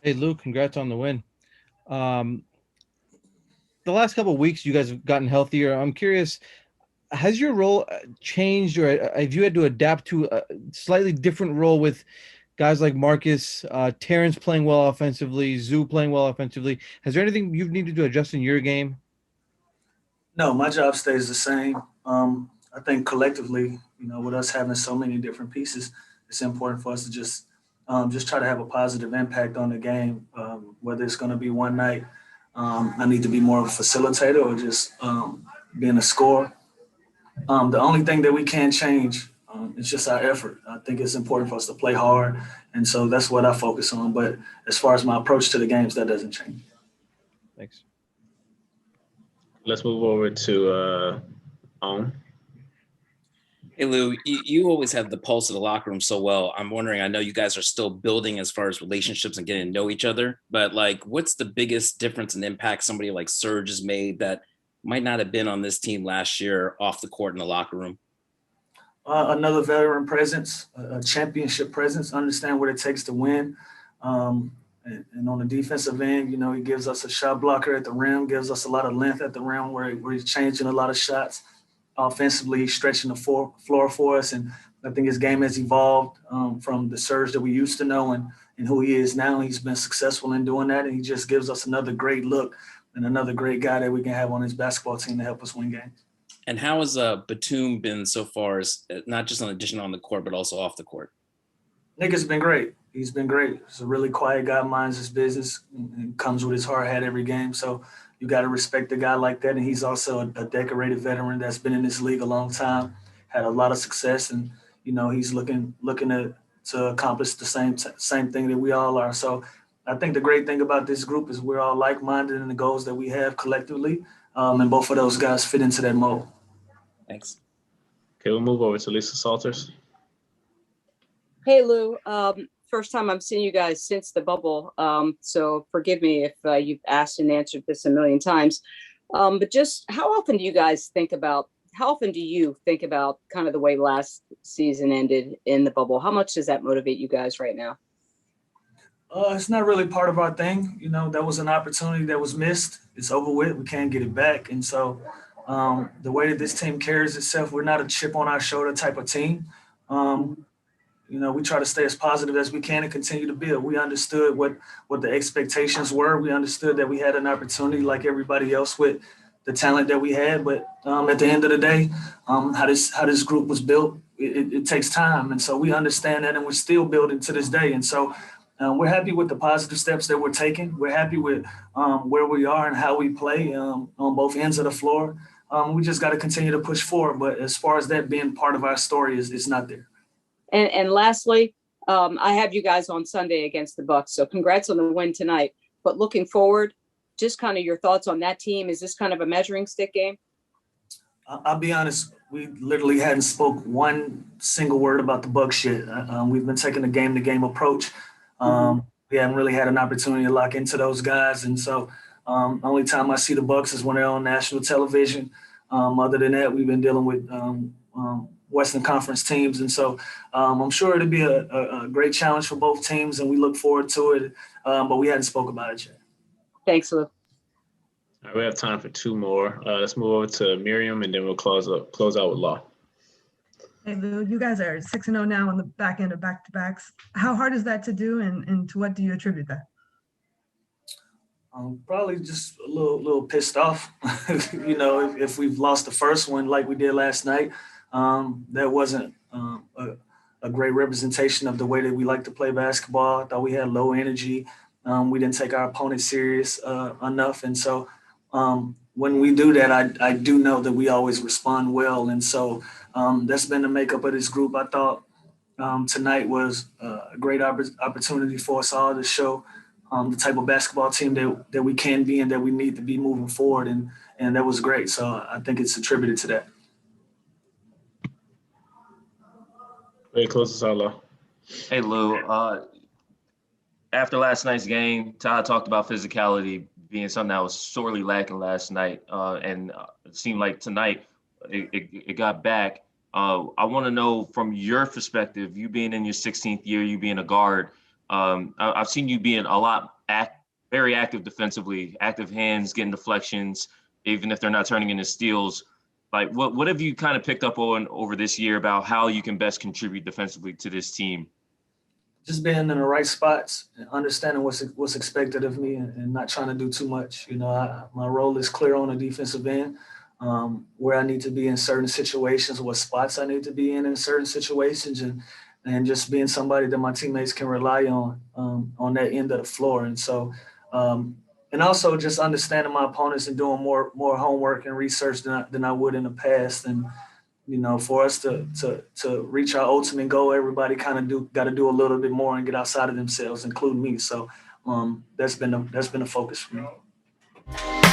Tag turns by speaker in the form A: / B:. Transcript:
A: Hey, Luke, congrats on the win. Um, the last couple of weeks, you guys have gotten healthier. I'm curious, has your role changed, or have you had to adapt to a slightly different role with guys like Marcus, Terrence playing well offensively, Zoo playing well offensively? Has there anything you've needed to adjust in your game?
B: No, my job stays the same. I think collectively, with us having so many different pieces, it's important for us to just try to have a positive impact on the game. Whether it's going to be one night, I need to be more of a facilitator or just being a scorer. The only thing that we can change is just our effort. I think it's important for us to play hard, and so that's what I focus on. But as far as my approach to the games, that doesn't change.
A: Thanks.
C: Let's move over to On.
D: Hey Lou, you always have the pulse of the locker room so well. I'm wondering, I know you guys are still building as far as relationships and getting to know each other, but like what's the biggest difference and impact somebody like Serge has made that might not have been on this team last year off the court in the locker room?
B: Another veteran presence, a championship presence, understand what it takes to win. And on the defensive end, he gives us a shot blocker at the rim, gives us a lot of length at the rim where he's changing a lot of shots. Offensively, he's stretching the floor for us. And I think his game has evolved from the Surge that we used to know and who he is now. He's been successful in doing that. And he just gives us another great look and another great guy that we can have on his basketball team to help us win games.
D: And how has Batum been so far, as not just on addition on the court, but also off the court?
B: Nick has been great. He's been great. He's a really quiet guy, minds his business, and comes with his hard hat every game. So you got to respect a guy like that. And he's also a decorated veteran that's been in this league a long time, had a lot of success, and he's looking to accomplish the same thing that we all are. So I think the great thing about this group is we're all like-minded in the goals that we have collectively, and both of those guys fit into that mold.
D: Thanks.
C: Okay, we'll move over to Lisa Salters.
E: Hey, Lou. First time I'm seeing you guys since the bubble. So forgive me if you've asked and answered this a million times. But just how often do you think about kind of the way last season ended in the bubble? How much does that motivate you guys right now?
B: It's not really part of our thing. That was an opportunity that was missed. It's over with. We can't get it back. And so the way that this team carries itself, we're not a chip on our shoulder type of team. We try to stay as positive as we can and continue to build. We understood what the expectations were. We understood that we had an opportunity like everybody else with the talent that we had. But at the end of the day, how this group was built, it takes time. And so we understand that, and we're still building to this day. And so we're happy with the positive steps that we're taking. We're happy with where we are and how we play on both ends of the floor. We just got to continue to push forward. But as far as that being part of our story, it's not there.
E: And lastly, I have you guys on Sunday against the Bucks. So congrats on the win tonight. But looking forward, just kind of your thoughts on that team. Is this kind of a measuring stick game?
B: I'll be honest. We literally hadn't spoke one single word about the Bucks yet. We've been taking a game-to-game approach. We haven't really had an opportunity to lock into those guys. And so the only time I see the Bucks is when they're on national television. Other than that, we've been dealing with Western Conference teams. And so I'm sure it'll be a great challenge for both teams, and we look forward to it. But we hadn't spoke about it yet.
E: Thanks, Lou.
C: All right, we have time for two more. Let's move over to Miriam, and then we'll close out with Law.
F: Hey, Lou, you guys are 6-0 now on the back end of back-to-backs. How hard is that to do, and to what do you attribute that?
B: Probably just a little pissed off. If we've lost the first one like we did last night, that wasn't a great representation of the way that we like to play basketball. I thought we had low energy. We didn't take our opponent serious enough. And so when we do that, I do know that we always respond well. And so that's been the makeup of this group. I thought tonight was a great opportunity for us all to show the type of basketball team that we can be and that we need to be moving forward. And that was great. So I think it's attributed to that.
C: Very close to Law.
G: Hey, Lou. After last night's game, Todd talked about physicality being something that was sorely lacking last night. And it seemed like tonight it got back. I want to know from your perspective, you being in your 16th year, you being a guard, I've seen you being a lot very active defensively, active hands, getting deflections, even if they're not turning into steals. Like, what have you kind of picked up on over this year about how you can best contribute defensively to this team?
B: Just being in the right spots and understanding what's expected of me and not trying to do too much. You know, my role is clear on the defensive end, where I need to be in certain situations, what spots I need to be in certain situations, and just being somebody that my teammates can rely on that end of the floor. And so, and also just understanding my opponents and doing more homework and research than I would in the past. And, you know, for us to reach our ultimate goal, everybody kind of got to do a little bit more and get outside of themselves, including me. So that's been a focus for me.